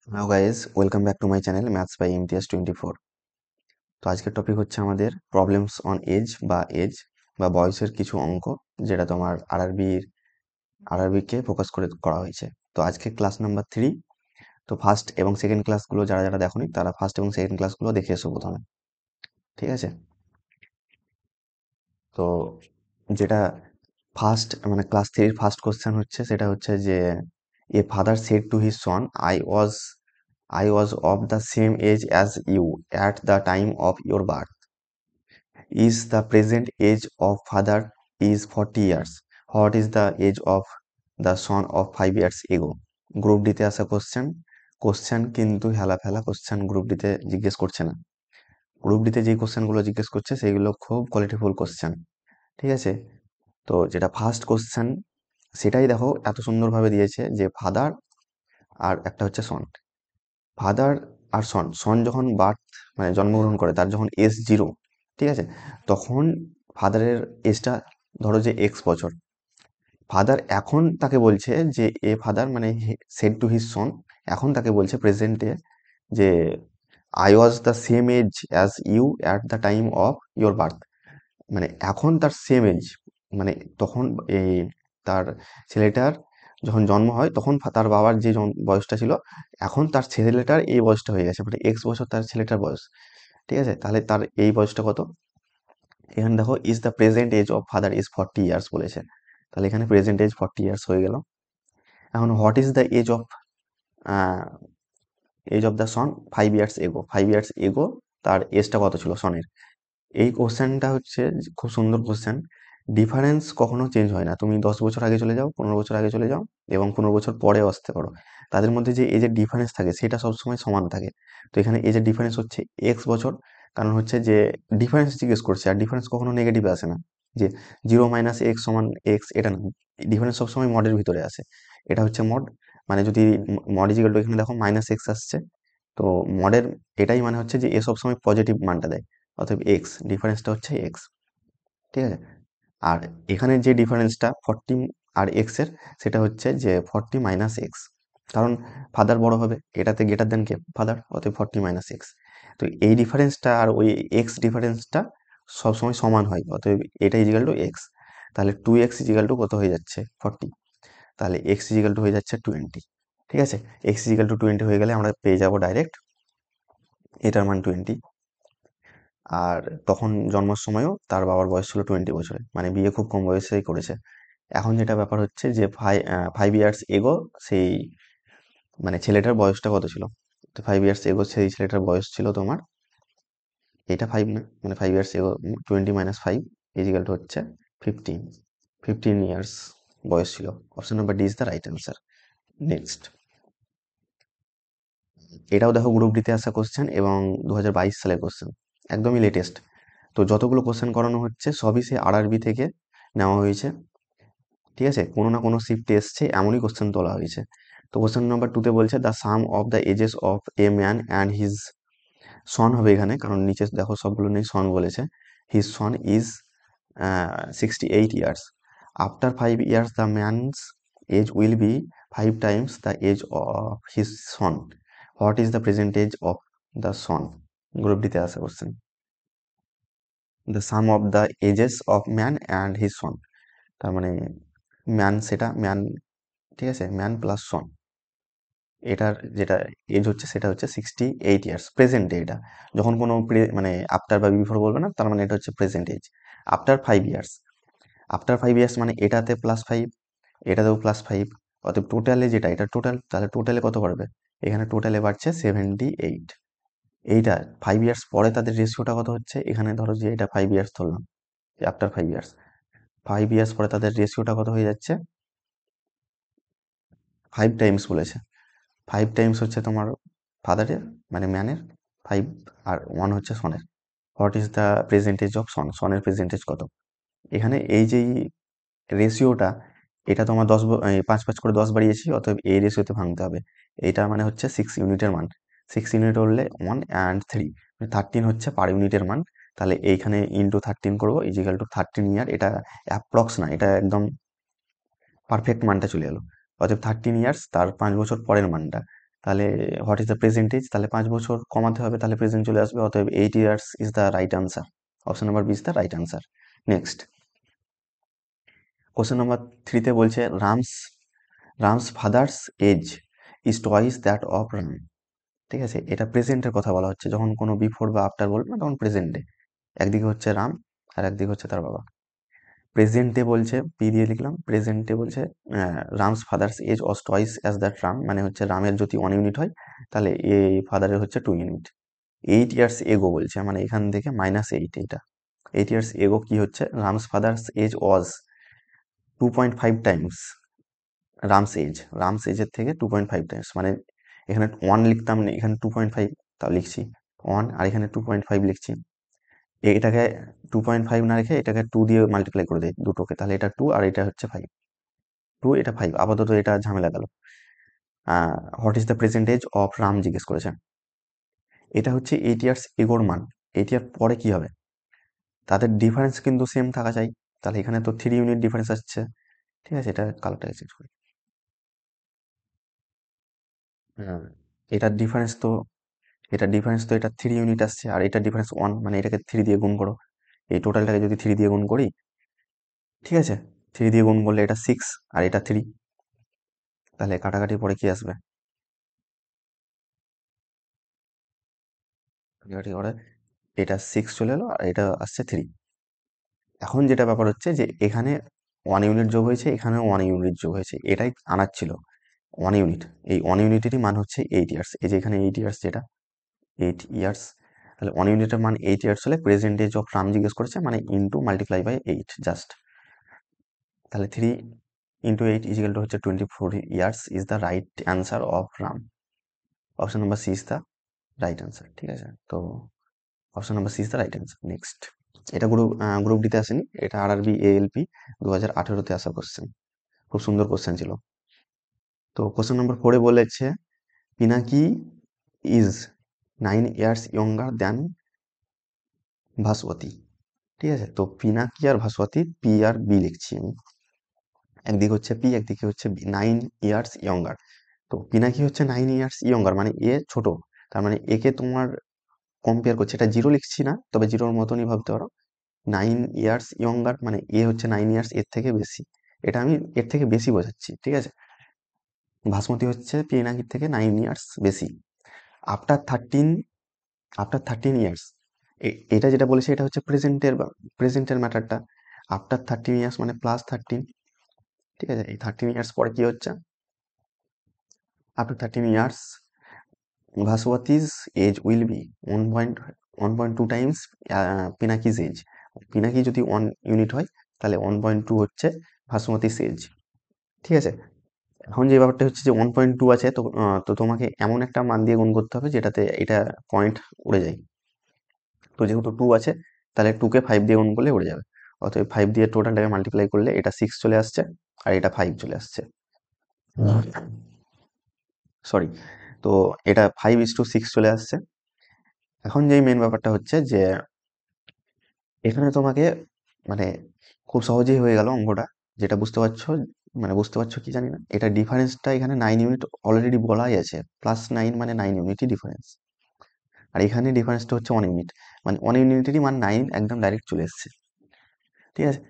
Hello guys, welcome back to my channel maths by Imtiaz 24। তো আজকের topic হচ্ছে আমাদের প্রবলেমস অন এজ বা বয়সের কিছু অঙ্ক, যেটা তোমার আরআরবিকে ফোকাস করে করা হয়েছে। তো আজকে ক্লাস নাম্বার 3। তো ফার্স্ট এবং সেকেন্ড ক্লাসগুলো যারা যারা দেখোনি তারা ফার্স্ট এবং সেকেন্ড ক্লাসগুলো দেখে এসো প্রথমে। ঠিক আছে? তো যেটা ফার্স্ট মানে ক্লাস 3 ফার্স্ট কোশ্চেন হচ্ছে, সেটা হচ্ছে যে a father said to his son, I was of the same age as you at the time of your birth. Is the present age of father is 40 years. What is the age of the son of 5 years ago? Group ডিতে আসা question কিন্তু হেলা ফেলা question group ডিতে জিজ্ঞেস করছে না। Group ডিতে যে কোশ্চেনগুলো জিজ্ঞেস করছে সেগুলো খুব কোয়ালিটিফুল কোশ্চেন। ঠিক আছে? তো যেটা ফার্স্ট কোশ্চেন সেটাই দেখো এত সুন্দরভাবে দিয়েছে যে ফাদার আর একটা হচ্ছে সন। ফাদার আর সন যখন মানে জন্মগ্রহণ করে, তার যখন এজ 0, ঠিক আছে, তখন ফাদারের এজটা ধরো যে এক্স বছর। ফাদার এখন তাকে বলছে যে ফাদার মানে সেড টু হিজ সন, এখন তাকে বলছে প্রেজেন্টে যে I was the same age as you at the time of your birth. মানে এখন তার সেম এজ, মানে তখন এই তার ছেলেটার যখন জন্ম হয় তখন তার বাবার যে বয়সটা ছিল, এখন তার ছেলেটার এই বয়সটা হয়ে গেছে, মানে এক্স বছর তার ছেলেটার বয়স। ঠিক আছে, তাহলে তার এই বয়সটা কত? এখানে দেখো is the present age of father is 40 years বলেছে, তাহলে এখানে প্রেজেন্ট এজ 40 ইয়ার্স হয়ে গেল। এখন what is the age of the son 5 years ago, 5 years এগো তার এজটা কত ছিল সনের? এই কোশ্চেনটা হচ্ছে খুব সুন্দর কোশ্চেন। ডিফারেন্স কখনো চেঞ্জ হয় না। তুমি 10 বছর আগে চলে যাও, 15 বছর আগে চলে যাও, এবং 15 বছর পরেও আসতে পারো, তাদের মধ্যে যে এজের ডিফারেন্স থাকে সেটা সবসময় সমান থাকে। তো এখানে এজের ডিফারেন্স হচ্ছে এক্স বছর, কারণ হচ্ছে যে ডিফারেন্স জিজ্ঞেস করছে, আর ডিফারেন্স কখনো নেগেটিভে আসে না, যে 0 - x = এটা না। ডিফারেন্স সবসময় মডের ভিতরে আসে। এটা হচ্ছে মড, মানে যদি মড ইজিক্যাল টু, এখানে দেখো -x আসছে, তো মডের এটাই মানে হচ্ছে যে এ সবসময় পজিটিভ মানটা দেয়, অতএব এক্স, ডিফারেন্সটা হচ্ছে এক্স। ঠিক আছে? আর এখানে যে ডিফারেন্সটা 40 আর এক্স এর, সেটা হচ্ছে যে 40 - x, কারণ ফাদার বড় হবে, এটাতে গ্রেটার দেন কে? ফাদার, অতএব 40 - x। তো এই ডিফারেন্সটা আর ওই এক্স ডিফারেন্সটা সবসময় সমান হয়, অতএব এটা ইজিক্যাল টু এক্স। তাহলে 2x ইজিক্যাল টু কত হয়ে যাচ্ছে? 40। তাহলে এক্স ইজিক্যাল টু হয়ে যাচ্ছে 20। ঠিক আছে? এক্স ইজিক্যাল টু 20 হয়ে গেলে আমরা পেয়ে যাবো ডাইরেক্ট এটার মান 20। আর তখন জন্মের সময়ও তার বাবার বয়স ছিল 20 বছরে, মানে বিয়ে খুব কম বয়সেই করেছে। এখন যেটা ব্যাপার হচ্ছে যে 5 ইয়ার্স এগো সেই মানে ছেলেটার বয়সটা কত ছিল? তো 5 ইয়ার্স এগো সেই ছেলেটার বয়স ছিল তোমার, এটা 5 না, মানে 5 ইয়ার্স এগো 20 - 5 ইজিক্যাল টু হচ্ছে 15। 15 ইয়ার্স বয়স ছিল। Option number D is the right answer. Next, এটাও দেখো গ্রুপ ডিতে আসা কোশ্চেন এবং 2022 সালের কোশ্চেন, একদমই লেটেস্ট। তো যতগুলো কোশ্চেন করানো হচ্ছে সবই সে আরআরবি থেকে নেওয়া হয়েছে। ঠিক আছে, কোনো না কোনো শিফটে এসছে, এমনই কোশ্চেন তোলা হয়েছে। তো কোশ্চেন নাম্বার 2তে বলছে the sum of the ages of a man and his son হবে এখানে, কারণ নিচে দেখো সবগুলো নেই, সন বলেছে। His son is 68 years. After 5 years the man's age will be 5 times the age of his son. What is the present age of the son? Group ডিতে আসা কোশ্চেন। The sum of the ages of man and his son, তার মানে man, সেটা man, ঠিক আছে, man plus সন, এটার যেটা এজ হচ্ছে সেটা হচ্ছে 68 ইয়ার্স প্রেজেন্টে। এটা যখন কোনো মানে আফটার বা বিফোর বলবে না, তার মানে এটা হচ্ছে present age. After 5 years, after 5 years মানে এটাতে +5, এটাতেও +5, অতএব টোটালে যেটা, এটা টোটাল, তাহলে টোটালে কত বাড়বে? এখানে টোটালে বাড়ছে 78। এইটা 5 ইয়ার্স পরে তাদের রেশিওটা কত হচ্ছে? এখানে ধরো যে এটা 5 ইয়ার্স ধরলাম, আফটার 5 ইয়ার্স, 5 ইয়ার্স পরে তাদের রেশিওটা কত হয়ে যাচ্ছে? 5 টাইমস বলেছে। 5 টাইমস হচ্ছে তোমার ফাদারের, মানে ম্যানের 5, আর 1 হচ্ছে সনের। What is the percentage of সন? সনের প্রেজেন্টেজ কত? এখানে এই যেই রেশিওটা, এটা তোমার 5 5 করে 10 বাড়িয়েছি, অতএব এই রেশিওতে ভাঙতে হবে। এইটা মানে হচ্ছে 6 ইউনিটের মান। 6 ইউনিট হলে 1 অ্যান্ড 3, 13 হচ্ছে পার ইউনিটের মান। তাহলে এইখানে ইন্টু 13 করবো, ইজিক্যাল টু 13 ইয়ার। এটা অ্যাপ্রক্স না, এটা একদম পারফেক্ট মানটা চলে এলো। অতএব 13 ইয়ার্স তার 5 বছর পরের মানটা। তাহলে what is the present age, তাহলে 5 বছর কমাতে হবে, তাহলে প্রেজেন্ট চলে আসবে। অতএব 8 years is the right answer. Option number B is the right answer. Next question number 3তে বলছে Ram's father's age is twice that of Ram. ঠিক আছে, এটা প্রেজেন্টের কথা বলা হচ্ছে, যখন কোনো বিফোর বা আফটার বলবে না তখন প্রেজেন্টে। একদিকে হচ্ছে রাম আর একদিকে হচ্ছে তার বাবা। প্রেজেন্টে বলছে, পি দিয়ে লিখলাম, প্রেজেন্টে বলছে রামস ফাদার্স এজ অস টয়েস অ্যাজ দ্যাট রাম, মানে হচ্ছে রামের যদি 1 ইউনিট হয় তাহলে এই ফাদারের হচ্ছে 2 ইউনিট। 8 years এগো বলছে, মানে এখান থেকে -8, এটা 8 years এগো কি হচ্ছে, রামস ফাদার্স এজ ওয়াজ 2.5 টাইমস রামস এজের থেকে 2.5 টাইমস, মানে এখানে 1 লিখতাম না, এখানে 2.5 তাও লিখছি 1, আর এখানে 2.5 লিখছি। এটাকে 2.5 না রেখে এটাকে 2 দিয়ে মাল্টিপ্লাই করে দেয় দুটোকে, তাহলে এটা 2 আর এটা হচ্ছে 5। 2 এটা 5, আপাতত এটা ঝামেলা গেল। What is the present age of Ram জিজ্ঞেস করেছেন। এটা হচ্ছে 8 years এগোর মান। 8 year পরে কি হবে, তাদের ডিফারেন্স কিন্তু সেম থাকা চাই, তাহলে এখানে তো 3 ইউনিট ডিফারেন্স আসছে। ঠিক আছে, এটা কালারটাকে চেঞ্জ করি। হ্যাঁ, এটার ডিফারেন্স তো এটা 3 ইউনিট আসছে, আর এটা ডিফারেন্স 1, মানে এটাকে 3 দিয়ে গুণ করো। এই টোটালটাকে যদি 3 দিয়ে গুণ করি, ঠিক আছে, 3 দিয়ে গুণ করলে এটা 6 আর এটা 3, তাহলে কাটাকাটি পরে কি আসবে, কাটাকাটি করে এটা 6 চলে এলো আর এটা আসছে 3। এখন যেটা ব্যাপার হচ্ছে যে এখানে 1 ইউনিট যোগ হয়েছে, এখানেও 1 ইউনিট যোগ হয়েছে, এটাই আনার ছিল 1 ইউনিট। এই 1 ইউনিটেরই মান হচ্ছে 8 years। এই যে এখানে 8 years, যেটা 8 years, তাহলে 1 ইউনিটের মান 8 years হলে প্রেজেন্ট এজ অফ রাম জিজ্ঞেস করেছে, মানে ইন্টু মাল্টিপ্লাই বাই 8 জাস্ট। তাহলে 3 × 8 হচ্ছে 24 years is the right answer of Ram. Option number C is the right answer. ঠিক আছে, তো option number C is the right answer. Next, এটা গ্রুপ ডিতে আসেনি, এটা RRB ALP 2018-তে আসা কোশ্চেন, খুব সুন্দর কোশ্চেন ছিল। তো কোশ্চেন নম্বর 4-এ বলেছে Pinaki is 9 years younger than Bhaswati. ঠিক আছে, তো পিনাকি আর ভাস্বতী, পি আর বি লিখছি আমি, একদিকে হচ্ছে পি একদিকে হচ্ছে বি। 9 years younger, তো পিনাকি হচ্ছে 9 years younger, মানে এ ছোট, তার মানে একে তোমার কম্পেয়ার করছে, এটা 0 লিখছি না, তবে 0-র মতনই ভাবতে পারো। 9 years younger মানে এ হচ্ছে 9 years এর থেকে বেশি, এটা আমি এর থেকে বেশি বোঝাচ্ছি। ঠিক আছে, ভাসমতী হচ্ছে পিনাকির থেকে 9 years বেশি। আফটার 13 years, এটা যেটা বলেছে এটা হচ্ছে প্রেজেন্টের ম্যাটারটা। আফটার 13 years মানে +13। ঠিক আছে, এই 13 years পরে কি হচ্ছে, after 13 years Bhaswati's age will be 1.2 times Pinaki's age. Pinaki যদি 1 ইউনিট হয় তাহলে 1.2 হচ্ছে ভাসুমতিস এজ। ঠিক আছে, এখন যে ব্যাপারটা হচ্ছে যে 1.2 আছে, তো তোমাকে এমন একটা মান দিয়ে গুণ করতে হবে যেটাতে এটা পয়েন্ট উড়ে যায়। তো যেহেতু 2 আছে, তাহলে 2-কে 5 দিয়ে গুণ করলে উড়ে যাবে। অতএব 5 দিয়ে টোটালটাকে মাল্টিপ্লাই করলে এটা 6 চলে আসছে আর এটা 5 চলে আসছে। সরি, তো এটা 5:6 চলে আসছে। এখন যেই মেন ব্যাপারটা হচ্ছে যে এখানে তোমাকে মানে খুব সহজেই হয়ে গেল অঙ্কটা, যেটা বুঝতে পারছো, মানে বুঝতে পারছো কি জানি না, এটা ডিফারেন্সটা এখানে 9 ইউনিট অলরেডি বলাই আছে, +9 মানে 9 ইউনিটই ডিফারেন্স, আর এখানে ডিফারেন্সটা হচ্ছে 1 ইউনিট, মানে 1 ইউনিটেরই মান 9 একদম ডাইরেক্ট চলে এসছে। ঠিক আছে,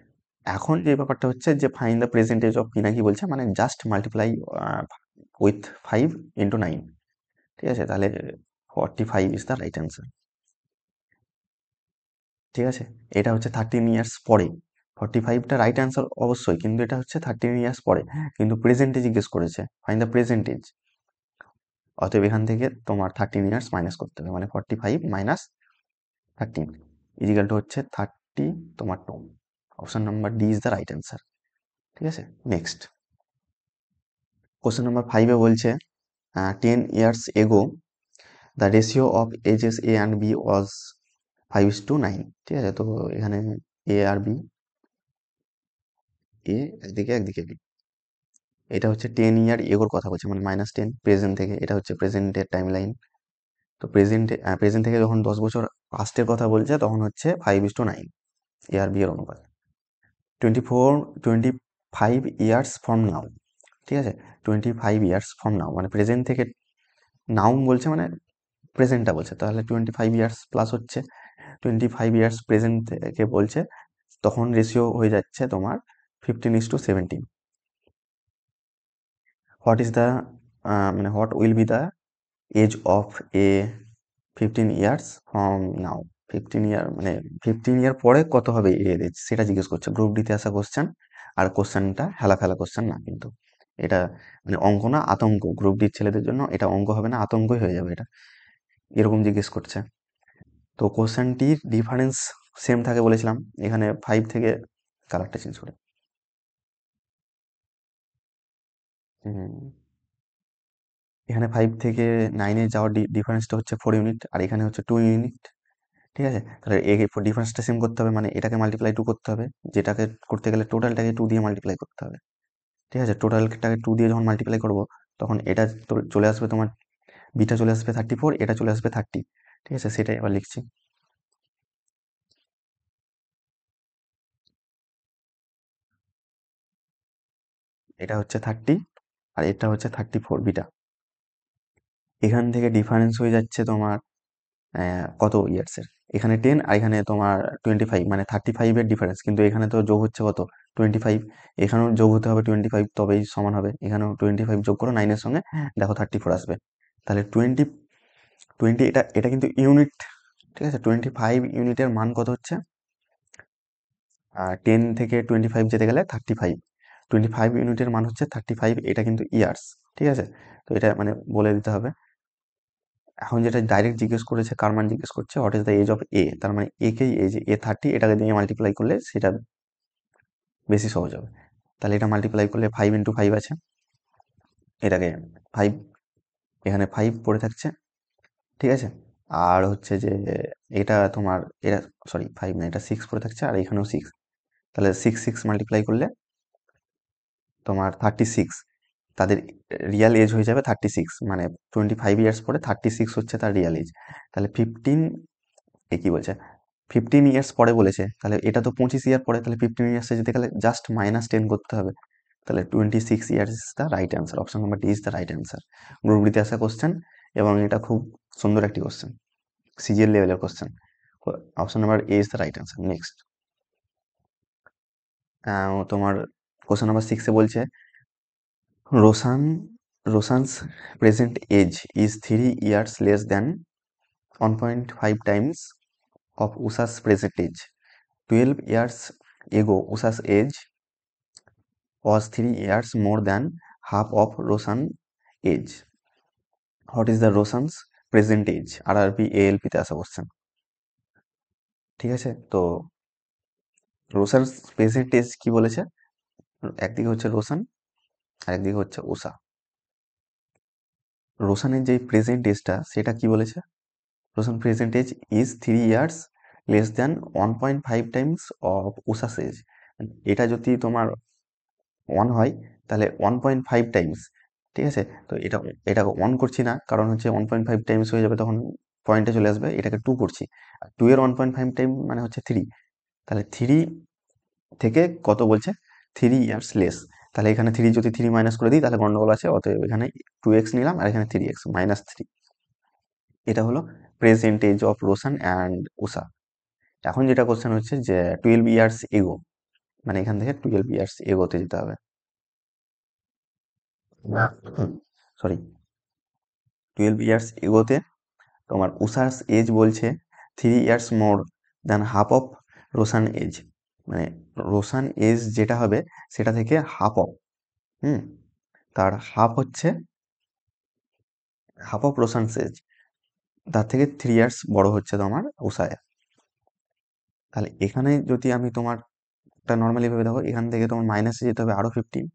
এখন যে ব্যাপারটা হচ্ছে যে find the percentage of Pinaki বলছে, মানে জাস্ট মাল্টিপ্লাই উইথ 5 × 9। ঠিক আছে, তাহলে 45 ইজ দ্য রাইট অ্যান্সার। ঠিক আছে, এটা হচ্ছে 13 years পরে। 45টা রাইট অ্যান্সার অবশ্যই, কিন্তু এটা হচ্ছে 13 years পরে, কিন্তু প্রেজেন্টে জিজ্ঞেস করেছে, ফাইন্ড দ্য প্রেজেন্টেজ। অতএব এখান থেকে তোমার 13 years মাইনাস করতে হবে, মানে 45 - 13 ইজিক্যাল টু হচ্ছে 30 তোমার 2। Option number D is the right answer. ঠিক আছে, নেক্সট কোশ্চেন নাম্বার 5-এ বলছে 10 years ago the ratio of ages A and B was 5:9। ঠিক আছে, তো এখানে এ আর বি, এ একদিকে একদিকে বি, এটা হচ্ছে 10 year এগোর কথা বলছে, মানে -10 প্রেজেন্ট থেকে, এটা হচ্ছে প্রেজেন্টের টাইম লাইন। তো প্রেজেন্ট থেকে যখন 10 বছর পাস্টের কথা বলছে তখন হচ্ছে 5:9 এ আর বি এর অনুপাত। 25 years ফ্রম নাও। ঠিক আছে, 25 years ফ্রম নাও মানে প্রেজেন্ট থেকে নাউন বলছে মানে প্রেজেন্টটা বলছে, তাহলে 25 ইয়ার্স প্লাস হচ্ছে 25 ইয়ার্স প্রেজেন্ট থেকে বলছে, তখন রেশিও হয়ে যাচ্ছে তোমার 15:17। হোয়াট ইজ দ্য মানে what will be the age of a 15 years from now. 15 year মানে 15 ইয়ার পরে কত হবে এর এজ, সেটা জিজ্ঞেস করছে। গ্রুপ ডিতে আসা কোশ্চেন, আর কোশ্চেনটা হেলা ফেলা কোশ্চেন না কিন্তু, এটা মানে অঙ্ক না আতঙ্ক। গ্রুপ ডির ছেলেদের জন্য এটা অঙ্ক হবে না, আতঙ্কই হয়ে যাবে এটা, এরকম জিজ্ঞেস করছে। তো কোশ্চেনটির ডিফারেন্স সেম থাকে বলেছিলাম, এখানে 5 থেকে কালারটা চেঞ্জ করে। হুম, এখানে 5 থেকে 9-এ যাওয়ার ডিফারেন্সটা হচ্ছে 4 ইউনিট, আর এখানে হচ্ছে 2 ইউনিট। ঠিক আছে, তাহলে এই ডিফারেন্সটা সেম করতে হবে, মানে এটাকে মাল্টিপ্লাই 2 করতে হবে, যেটাকে করতে গেলে টোটালটাকে 2 দিয়ে মাল্টিপ্লাই করতে হবে। ঠিক আছে, টোটালটাকে 2 দিয়ে যখন মাল্টিপ্লাই করবো, তখন এটা চলে আসবে তোমার, বিটা চলে আসবে 34, এটা চলে আসবে 30। ঠিক আছে, সেটাই আবার লিখছি। এটা হচ্ছে 30, আর এটা হচ্ছে 34 বিটা। এখান থেকে ডিফারেন্স হয়ে যাচ্ছে তোমার কত ইয়ার্সের, এখানে 10 আর এখানে তোমার 25, মানে 35-এর ডিফারেন্স, কিন্তু এখানে তো যোগ হচ্ছে কত, 25। এখানেও যোগ হতে হবে 25, তবেই সমান হবে। এখানেও 25 যোগ করো 9-এর সঙ্গে, দেখো 34 আসবে। তাহলে 20 এটা এটা কিন্তু ইউনিট। ঠিক আছে, 25 ইউনিটের মান কত হচ্ছে, 10 থেকে 25 যেতে গেলে 35। 25 ইউনিটের মান হচ্ছে 35, এটা কিন্তু ইয়ার্স। ঠিক আছে, তো এটা মানে বলে দিতে হবে। এখন যেটা ডাইরেক্ট জিজ্ঞেস করেছে, কার মান জিজ্ঞেস করছে, what is the age of A, তার মানে একেই এজ, এ 30, এটাকে দিয়ে মাল্টিপ্লাই করলে সেটা বেশি সহজ হবে। তাহলে এটা মাল্টিপ্লাই করলে 5 × 5 আছে, এটাকে 5, এখানে 5 পড়ে থাকছে। ঠিক আছে, আর হচ্ছে যে এটা তোমার, এটা সরি 5 না, এটা 6 পড়ে থাকছে, আর এখানেও 6। তাহলে 6 মাল্টিপ্লাই করলে তোমার 36, তাদের রিয়াল এজ হয়ে যাবে 36, মানে 25 ইয়ার্স পরে 36 হচ্ছে তার রিয়াল এজ। তাহলে 15, কি বলছে, 15 ইয়ার্স পরে বলেছে, তাহলে এটা তো 25 ইয়ার পরে, তাহলে 15 ইয়ার্সে যেতে গেলে জাস্ট -10 করতে হবে। তাহলে 26 years is the right answer, option number D is the right answer. Group ডিতে আসা কোশ্চেন, এবং এটা খুব সুন্দর একটি কোশ্চেন, সিজিএল লেভেলের question. Option number A is the right answer. Next তোমার কোশ্চেন নাম্বার 6-এ বলছে, Roshan Roshan's present age is 3 years less than 1.5 times of Usha's present age. 12 years ago, Usha's age was 3 years more than half of Roshan's age. What is the Roshan's present age? RRB ALP তে আসা question. ঠিক আছে, তো রোশান's present age কি বলেছে, একদিকে হচ্ছে রোশান আর একদিকে হচ্ছে উষা। রোশানের যে প্রেজেন্ট এজটা সেটা কি বলেছে, Roshan present age is 3 years less than 1.5 times of Usha's age. এটা যদি তোমার 1 হয়, তাহলে 1.5 টাইমস। ঠিক আছে, তো এটা এটা 1 করছি না, কারণ হচ্ছে 1.5 টাইমস হয়ে যাবে, তখন পয়েন্টে চলে আসবে, এটাকে 2 করছি। আর 2 এর 1.5 টাইম মানে হচ্ছে 3, তাহলে 3 থেকে কত বলছে, 3 ইয়ার্স লেস। তাহলে এখানে 3 যদি 3 মাইনাস করে দিই তাহলে গন্ডগোল আছে, অতএব এখানে 2x নিলাম, আর এখানে 3x -3। এটা হলো present age of Roshan and Usha. এখন যেটা কোশ্চেন হচ্ছে যে 12 ইয়ার্স এগো, মানে এখান থেকে 12 ইয়ার্স এগোতে যেতে হবে। সরি, 12 ইয়ার্স এগোতে তোমার উষার এজ বলছে 3 years more than half of Roshan age, মানে রোশান এজ যেটা হবে সেটা থেকে হাফ অফ, হুম, তার হাফ অফ রোশান এজ, তার থেকে 3 ইয়ার্স বড় হচ্ছে তোমার উষায়। তাহলে এখানে যদি আমি তোমার একটা নর্মালি ভেবে দেখো, এখান থেকে তোমার মাইনাসে যেতে হবে আরো 15,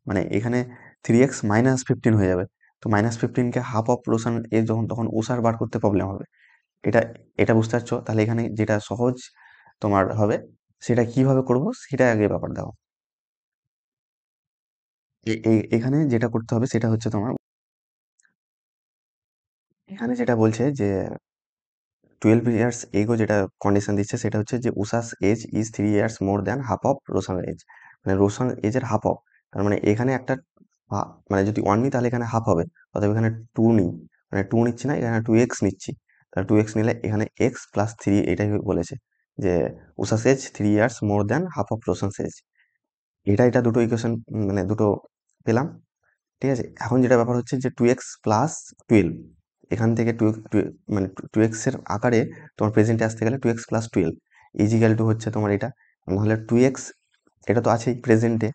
মানে এখানে 3x -15 হয়ে যাবে। তো -15কে হাফ অফ রোশান এজ যখন, তখন উষার বার করতে প্রবলেম হবে। এটা এটা বুঝতে পারছো, তাহলে এখানে যেটা সহজ তোমার হবে, সেটা কিভাবে করব সেটা আগে ব্যাপার দাও। এখানে যেটা করতে হবে সেটা হচ্ছে তোমার, এখানে যেটা বলছে যে 12 ইয়ার্স এগো, যেটা কন্ডিশন দিচ্ছে সেটা হচ্ছে যে Usha's age is 3 years more than half of Roshan age, মানে রোশান এজের হাফ অফ। তার মানে এখানে একটা মানে যদি 1 নিই তাহলে এখানে হাফ হবে, অতএব এখানে 2 নিই, মানে 2 নিচ্ছি না, এখানে 2x নিচ্ছি। তাহলে 2x নিলে এখানে x+3 এটাই বলেছে যে Usha's age 3 years more than half of Roshan's age. এটা দুটো ইকুয়েশন মানে দুটো পেলাম। ঠিক আছে, এখন যেটা ব্যাপার হচ্ছে যে 2x+12 এখান থেকে মানে 2x এর আকারে তোমার প্রেজেন্টে আসতে গেলে 2x+12 ইজিক্যাল টু হচ্ছে তোমার এটা, নাহলে 2x, এটা তো আছেই প্রেজেন্টে,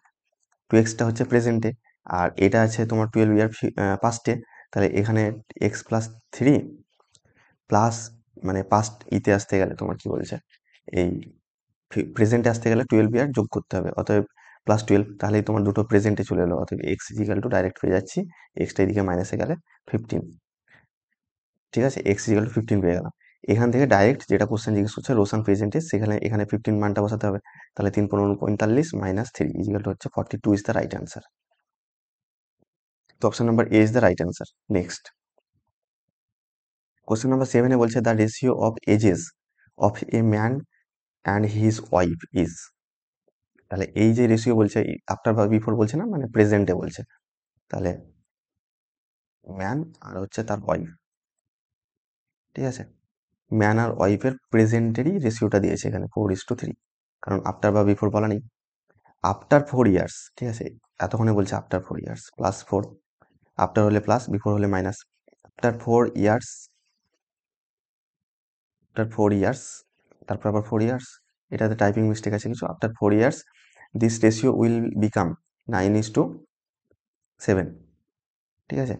2xটা হচ্ছে প্রেজেন্টে, আর এটা আছে তোমার 12 ইয়ার পাস্টে। তাহলে এখানে x+3 প্লাস মানে পাস্ট ইতে আসতে গেলে তোমার কি বলছে, এই প্রেজেন্টে আসতে গেলে 12 ইয়ার যোগ করতে হবে, অতএব +12, তাহলেই তোমার দুটো প্রেজেন্টে চলে এলো, অতএব x ইজিক্যাল টু ডাইরেক্ট পেয়ে যাচ্ছি, এক্সটা এদিকে মাইনাসে গেলে 15। ঠিক আছে, x ইজিক্যাল টু 15 পেয়ে গেলাম। এখান থেকে ডাইরেক্ট যেটা কোশ্চেন জিজ্ঞেস করছে রোশন প্রেজেন্টে, সেখানে এখানে 15 মানটা বসাতে হবে। তাহলে 3×15 = -3 ইজিক্যাল টু হচ্ছে 42 ইজ দ্য রাইট অ্যান্সার। তো option number A is the right answer. Next question number 7 বলছে the ratio of ages of a man and his wife is. তাহলে এই যে রেশিও বলছে আফটার বা বিফোর বলছে না, মানে প্রেজেন্টে বলছে। তাহলে ম্যান আর হচ্ছে তার ওয়াইফ, ঠিক আছে, ম্যান আর ওয়াইফের প্রেজেন্টেরই রেশিওটা দিয়েছে এখানে 4:3, কারণ আফটার বা বিফোর বলা নেই। আফটার 4 ইয়ার্স, ঠিক আছে, এতক্ষণে বলছে আফটার 4 ইয়ার্স +4, আফটার হলে প্লাস, বিফোর হলে minus. After 4 years, after 4 years, তারপর আবার 4 ইয়ার্স, এটাতে টাইপিং মিস্টেক আছে কিছু। After 4 years this ratio will become 9:7, ঠিক আছে।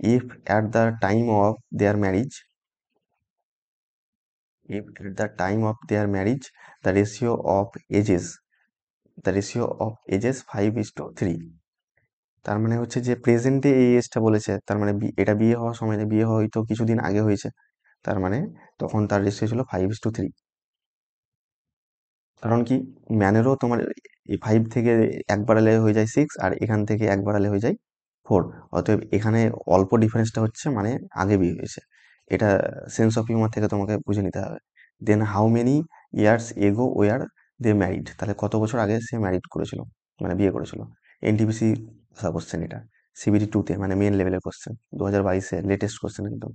If at the time of their marriage, if at the time of their marriage the ratio of ages, the ratio of ages 5:3, তার মানে হচ্ছে যে প্রেজেন্টে এই এজটা বলেছে, তার মানে এটা বিয়ে হওয়ার সময়, বিয়ে হয়তো কিছুদিন আগে হয়েছে, তার মানে তখন তার রেশিও ছিল 5:3। কারণ কি, ম্যানেরও তোমার এই 5 থেকে এক বাড়ালে হয়ে যায় 6, আর এখান থেকে এক বাড়ালে হয়ে যায় 4, অতএব এখানে অল্প ডিফারেন্সটা হচ্ছে মানে আগে বিয়ে হয়েছে। এটা সেন্স অফ হিউমার থেকে তোমাকে বুঝে নিতে হবে। Then how many years ago were they married, তাহলে কত বছর আগে সে ম্যারিড করেছিল, মানে বিয়ে করেছিল। এনটিপিসি কোশ্চেন এটা, সিবিটি 2 তে মানে মেন লেভেলের কোশ্চেন, 2022-এ লেটেস্ট কোশ্চেন একদম।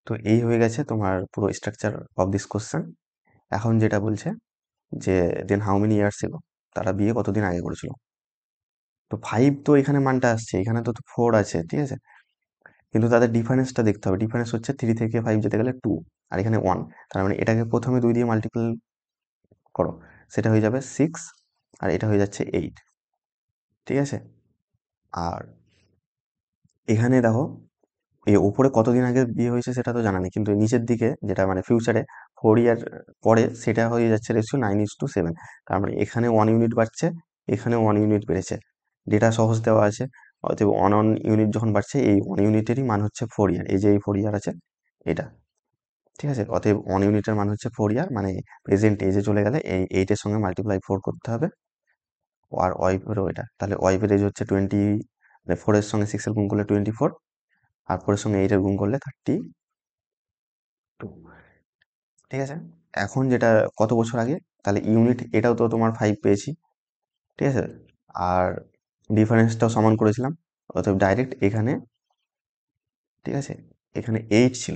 তো এই হয়ে গেছে তোমার পুরো স্ট্রাকচার অফ দিস কোশ্চেন। এখন যেটা বলছে যে দেন হাউ মেনি ইয়ার্স এগো, তারা বিয়ে কতদিন আগে করেছিল। তো 5 তো এখানে মানটা আসছে, এখানে তো 4 আছে, ঠিক আছে, কিন্তু তাদের ডিফারেন্সটা দেখতে হবে। ডিফারেন্স হচ্ছে 3 থেকে 5 যেতে গেলে 2, আর এখানে 1, তার মানে এটাকে প্রথমে 2 দিয়ে মাল্টিপল করো, সেটা হয়ে যাবে 6, আর এটা হয়ে যাচ্ছে 8, ঠিক আছে। আর এখানে দেখো এই উপরে কতদিন আগে বিয়ে হয়েছে সেটা তো জানা নেই, কিন্তু নিচের দিকে যেটা মানে ফিউচারে 4 ইয়ার পরে, সেটা হয়ে যাচ্ছে রেশিও 9:7, তার মানে এখানে 1 ইউনিট বাড়ছে, এখানে 1 ইউনিট বেড়েছে। ডেটা সহজ দেওয়া আছে, অতএব 1 ইউনিট যখন বাড়ছে, এই 1 ইউনিটেরই মান হচ্ছে 4 ইয়ার, এই যে এই 4 ইয়ার আছে এটা, ঠিক আছে। অতএব 1 ইউনিটের মান হচ্ছে 4 ইয়ার, মানে প্রেজেন্ট এজে চলে গেলে এই 8-এর সঙ্গে মাল্টিপ্লাই 4 করতে হবে, আর ওয়াইফেরও এটা, তাহলে ওয়াইফের এজ হচ্ছে 20, মানে 4-এর সঙ্গে 6-এর গুণ করলে 24, আর 4-এর সঙ্গে 8-এর গুণ করলে 32, ঠিক আছে। এখন যেটা কত বছর আগে, তাহলে ইউনিট এটাও তো তোমার 5 পেয়েছি, ঠিক আছে, আর ডিফারেন্সটাও সমান করেছিলাম, অতএব ডাইরেক্ট এখানে, ঠিক আছে, এখানে 8 ছিল,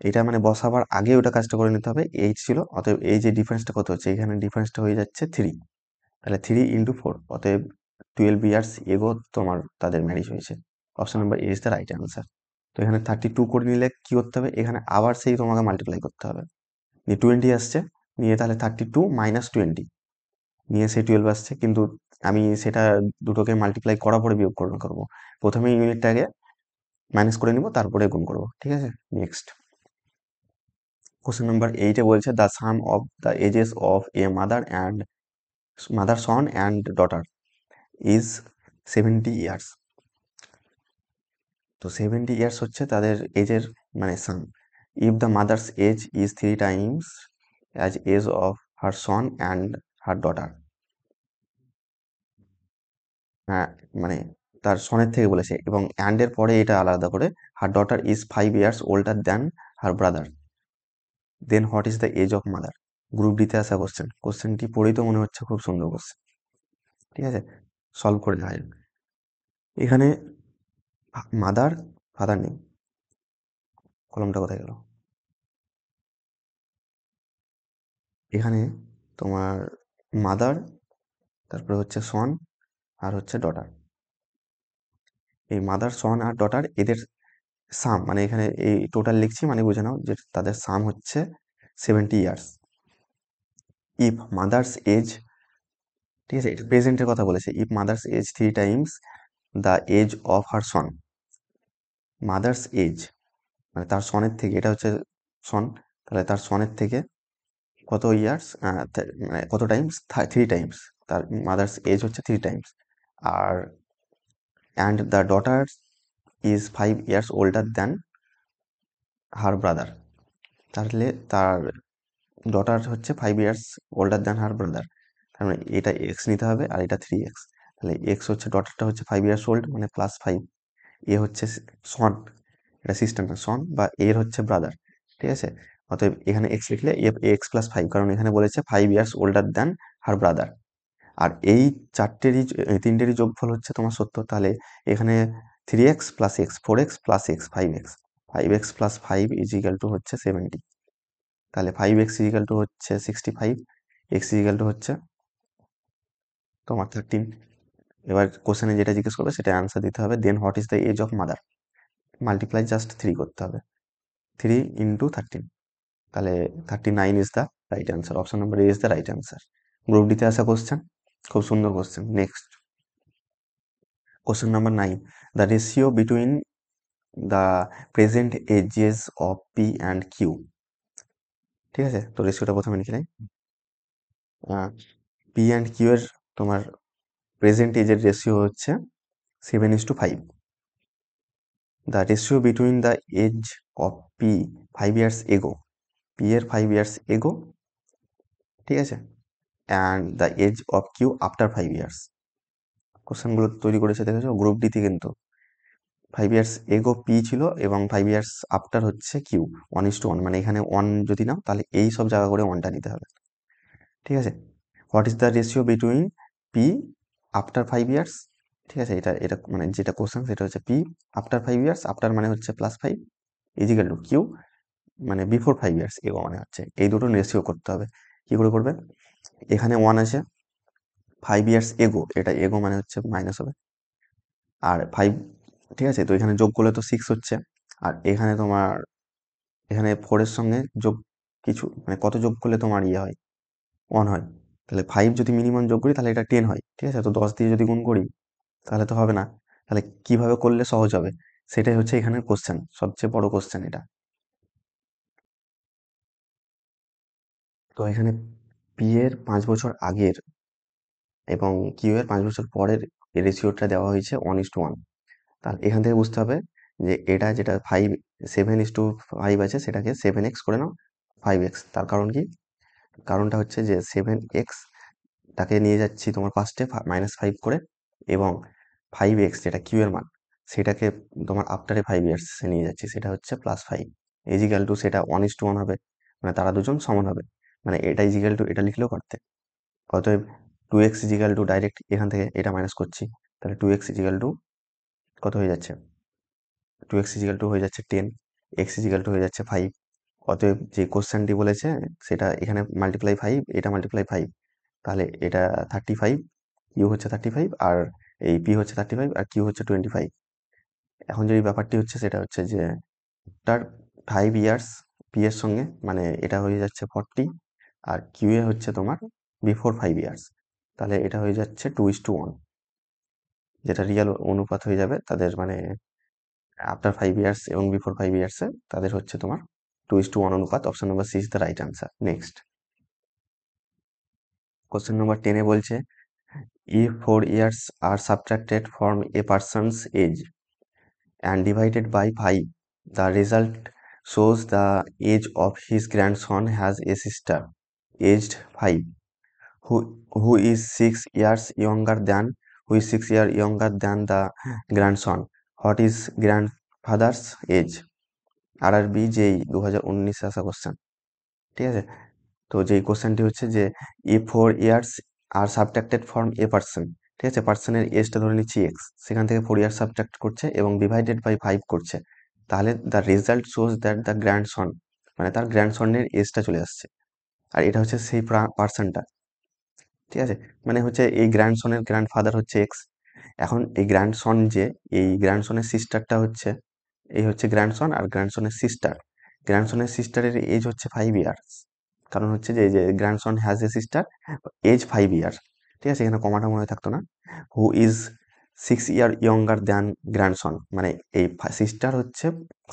এটা মানে বসাবার আগে ওটা কাজটা করে নিতে হবে, 8 ছিল, অতএব এই যে ডিফারেন্সটা কত হচ্ছে, এখানে ডিফারেন্সটা হয়ে যাচ্ছে 3, তাহলে 3 × 4, অতএব 12 ইয়ার্স এগো তোমার তাদের ম্যারেজ হয়েছে। Option number A is the right answer. তো এখানে 32 করে নিলে কি করতে হবে, এখানে আবার সেই তোমাকে মাল্টিপ্লাই করতে হবে, নিয়ে 20 আসছে, নিয়ে তাহলে 32 - 20 নিয়ে সে 12 আসছে, কিন্তু আমি সেটা দুটোকে মাল্টিপ্লাই করার পরে বিয়োগ করবো, প্রথমে ইউনিটটাকে মাইনাস করে নিব, তারপরে গুণ করবো, ঠিক আছে। নেক্সট কোশ্চেন নাম্বার 8 বলছে the sum of the ages of a mother son and daughter is 70 years. তো 70 ইয়ার্স হচ্ছে তাদের এজের মানে sum. If the mother's age is 3 times as age of her son and her daughter, হ্যাঁ, মানে তার সনের থেকে বলেছে, এবং অ্যান্ড এর পরে এটা আলাদা করে, her daughter is 5 years older than her brother, then what is the age of mother. Group ডিতে আসা কোশ্চেন, কোশ্চেনটি পড়েই তো মনে হচ্ছে খুব সুন্দর কোশ্চেন, ঠিক আছে, সলভ করে দেখা যাক। এখানে মাদার ফাদার নেই, কলমটা কোথায় গেল? এখানে তোমার মাদার, তারপরে হচ্ছে সন, আর হচ্ছে ডটার। এই মাদার, সন আর ডটার এদের সাম, মানে এখানে এই টোটাল লিখছি মানে বুঝে নাও যে তাদের সাম হচ্ছে 70 ইয়ার্স। ইফ মাদার্স এজ, ঠিক আছে, এটা প্রেজেন্টের কথা বলেছে। If mother's age 3 times the age of her son, mother's age মানে তার সনের থেকে, এটা হচ্ছে সন, তাহলে তার সনের থেকে কত ইয়ার্স, মানে কত টাইমস, 3 টাইমস, তার মাদার্স এজ হচ্ছে 3 টাইমস। আর and the daughter is 5 years older than her brother, তাহলে তার ডটার হচ্ছে 5 years older than her brother. তার মানে এটা এক্স নিতে হবে আর এটা 3x। তাহলে এক্স হচ্ছে, ডটারটা হচ্ছে 5 ইয়ার্স ওল্ড মানে +5, এ হচ্ছে সন, এটা সিস্টেম না, সন বা এর হচ্ছে ব্রাদার, ঠিক আছে। অতএব এখানে এক্স লিখলে x+5, কারণ এখানে বলেছে 5 years older than her brother. আর এই তিনটেরই যোগফল হচ্ছে তোমার 70, তাহলে এখানে 3x+x, 4x+x, 5x, 5x+5 হচ্ছে 70। তাহলে 5x হচ্ছে 65, x হচ্ছে তোমার 13। এবার কোশ্চেনে যেটা জিজ্ঞেস করবে সেটা অ্যান্সার দিতে হবে। Then what is the age of mother, multiply just 3 করতে হবে, 3 × 13, তাহলে 39 is the right answer. Option number A is the right answer. Group ডিতে আসা কোশ্চেন, খুব সুন্দর question. Next question number 9, the ratio between the present ages of P and Q. ঠিক আছে, তো রেশিওটা প্রথমে লিখে নেই। পি অ্যান্ড কিউ এর তোমার প্রেজেন্ট এজের রেশিও হচ্ছে 7:5। The ratio between the age of P 5 years ago, P এর 5 ইয়ার্স এগো, ঠিক আছে, and the age of Q after 5 years. কোশ্চেনগুলো তৈরি করেছে দেখেছো গ্রুপ ডিতে, কিন্তু 5 ইয়ার্স এগো পি ছিল এবং 5 ইয়ার্স আফটার হচ্ছে কিউ। 1:1, মানে এখানে 1 যদি নাও তাহলে এই সব জায়গা করে 1টা নিতে হবে, ঠিক আছে। What is the ratio between P after 5 years, ঠিক আছে, এটা এটা মানে যেটা কোশ্চেন সেটা হচ্ছে পি আফটার 5 ইয়ার্স, আফটার মানে হচ্ছে +5, ইজিক্যাল টু কিউ মানে বিফোর 5 ইয়ার্স এগো, মানে হচ্ছে এই দুটো রেশিও করতে হবে। কি করে করবে? এখানে 1 আছে, 5 ইয়ার্স এগো, এটা এগো মানে হচ্ছে মাইনাস হবে, আর 5, ঠিক আছে, তো এখানে যোগ করলে তো 6 হচ্ছে। আর এখানে তোমার এখানে 4 এর সঙ্গে যোগ কিছু, মানে কত যোগ করলে তোমার ইয়ে হয়, 1 হয়। তাহলে 5 যদি মিনিমাম যোগ করি তাহলে এটা 10 হয়, ঠিক আছে। তো 10 দিয়ে যদি গুণ করি তাহলে তো হবে না। তাহলে কিভাবে করলে সহজ হবে, সেটাই হচ্ছে এখানে কোশ্চেন, সবচেয়ে বড় কোশ্চেন এটা। তো এখানে পি এর 5 বছর আগের এবং কিউ এর 5 বছর পরের রেশিওটা দেওয়া হয়েছে 1:1। তাহলে এখান থেকে বুঝতে হবে যে এটা যেটা 7:5 আছে সেটাকে 7x করে নাও 5x। তার কারণ কি? কারণটা হচ্ছে যে 7x তাকে নিয়ে যাচ্ছি তোমার পাস্টে -5 করে, এবং 5x যেটা কিউ এর মান সেটাকে তোমার আফটারে 5 ইয়ার্স নিয়ে যাচ্ছি, সেটা হচ্ছে +5, ইজিক্যাল টু সেটা 1:1 হবে, মানে তারা দুজন সমান হবে। মানে এটা ইজিক্যাল টু এটা লিখলেও পারতে। অতএব 2x ইজিক্যাল টু, ডাইরেক্ট এখান থেকে এটা মাইনাস করছি, তাহলে 2x ইজিক্যাল টু কত হয়ে যাচ্ছে, 2x ইজিক্যাল টু হয়ে যাচ্ছে 10, x ইজিক্যাল টু হয়ে যাচ্ছে 5। অতএব যে কোশ্চেনটি বলেছে সেটা এখানে ×5, এটা ×5, তাহলে এটা 35, ইউ হচ্ছে 35, আর এই পি হচ্ছে 35 আর কিউ হচ্ছে 25। এখন যে ব্যাপারটি হচ্ছে সেটা হচ্ছে যে তার 5 ইয়ার্স পি এর সঙ্গে, মানে এটা হয়ে যাচ্ছে 40, আর কিউ এ হচ্ছে তোমার বিফোর 5 ইয়ার্স, তাহলে এটা হয়ে যাচ্ছে 2:1, যেটা রিয়াল অনুপাত হয়ে যাবে তাদের, মানে আফটার 5 ইয়ার্স এবং বিফোর 5 ইয়ার্সে তাদের হচ্ছে তোমার 2:1 অনুপাত। Option number C is the right answer. Next question number 10-এ বলছে if 4 years are subtracted from a person's age and divided by 5, the result shows the age of his grandson has a sister aged 5 who is 6 years younger than, the grandson. What is grandfather's age? RRB যেই 2019 আসা question, ঠিক আছে। তো যেই কোশ্চেনটি হচ্ছে যে if 4 years are subtracted from a person, ঠিক আছে, পার্সনের এজটা ধরে নিচ্ছি এক্স, সেখান থেকে 4 ইয়ার সাবট্রাক্ট করছে এবং ডিভাইডেড বাই 5 করছে, তাহলে the result shows that the grandson, মানে তার গ্র্যান্ডসনের এজটা চলে আসছে। আর এটা হচ্ছে সেই পার্সনটা। ঠিক আছে, মানে হচ্ছে এই গ্র্যান্ডসনের গ্র্যান্ডফাদার হচ্ছে এক্স। এখন এই গ্র্যান্ডসন যে, এই গ্র্যান্ডসনের সিস্টারটা হচ্ছে, এই হচ্ছে গ্র্যান্ডসন আর গ্র্যান্ডসনের সিস্টার। গ্র্যান্ডসনের সিস্টারের এজ হচ্ছে 5 ইয়ার্স, কারণ হচ্ছে যে এই যে grandson has a sister, age 5 year. ঠিক আছে, এখানে কমাটা মনে হয় থাকতো না। Who is 6 year younger than grandson, মানে এই সিস্টার হচ্ছে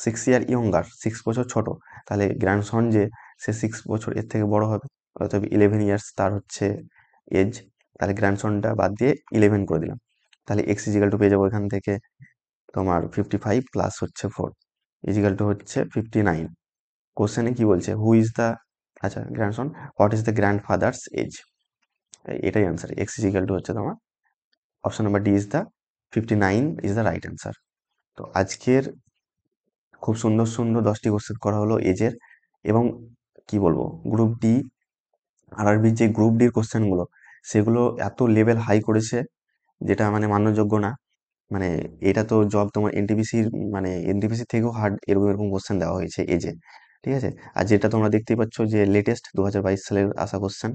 6 ইয়ার ইয়ঙ্গার, 6 বছর ছোট। তাহলে গ্র্যান্ডসন যে, সে 6 বছর এর থেকে বড় হবে, অর্থাৎ 11 ইয়ার্স তার হচ্ছে এজ। তাহলে গ্র্যান্ডসনটা বাদ দিয়ে 11 করে দিলাম, তাহলে এক্স ইজিক্যাল টু পেয়ে যাবো এখান থেকে তোমার 55 প্লাস হচ্ছে 4 ইজিক্যাল টু হচ্ছে 59। কোশ্চেনে কি বলছে, হু ইজ দ্য, আচ্ছা grandson, what is the grandfather's age, এটাই অ্যান্সার। এক্স ইজিক্যাল টু হচ্ছে তোমার option number D is the 59 is the right answer. তো আজকের খুব সুন্দর সুন্দর 10টি কোশ্চেন করা হলো এজের, এবং কি বলবো, গ্রুপ ডি, আরআরবির যে গ্রুপ ডির কোশ্চেনগুলো, সেগুলো এত লেভেল হাই করেছে, যেটা মানে মান্যযোগ্য না। মানে এটা তো জব তোমার এনটিপিসির, মানে এনটিপিসি থেকেও হার্ড এরকম এরকম কোশ্চেন দেওয়া হয়েছে এজে। ঠিক আছে, আর যেটা তোমরা দেখতেই পাচ্ছ যে লেটেস্ট 2022 সালের আসা কোশ্চেন,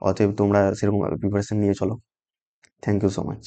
অতএব তোমরা সেরকম প্রিপারেশন নিয়ে চলো। Thank you so much.